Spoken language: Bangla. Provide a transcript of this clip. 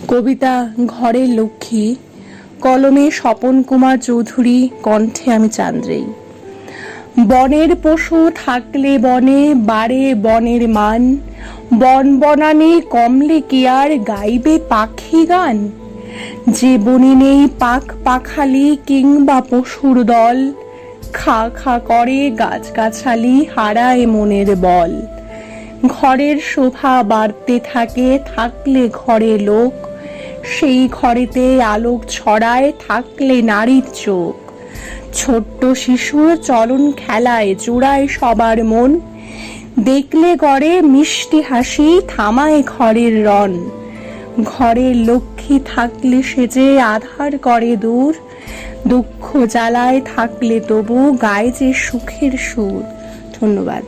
কবিতা ঘরের লক্ষ্মী, কলমে স্বপন কুমার চৌধুরী, কণ্ঠে আমি চান্দ্রেই। বনের পশু থাকলে বনে বাড়ে বনের মান, বন বনানে কমলে কি আর গাইবে পাখি গান? যে বনে নেই পাখ পাখালি কিংবা পশুর দল, খা খা করে গাছগাছালি হারায় মনের বল। ঘরের শোভা বাড়তে থাকে থাকলে ঘরে লোক, সেই ঘরেতে আলোক ছড়ায় থাকলে নারীর চোখ। ছোট্ট শিশুর চলন খেলায় জোড়ায় সবার মন, দেখলে গড়ে মিষ্টি হাসি থামায় ঘরের রণ। ঘরের লক্ষ্মী থাকলে সে যে আধার করে দূর, দুঃখ জ্বালায় থাকলে তবু গায় যে সুখের সুর। ধন্যবাদ।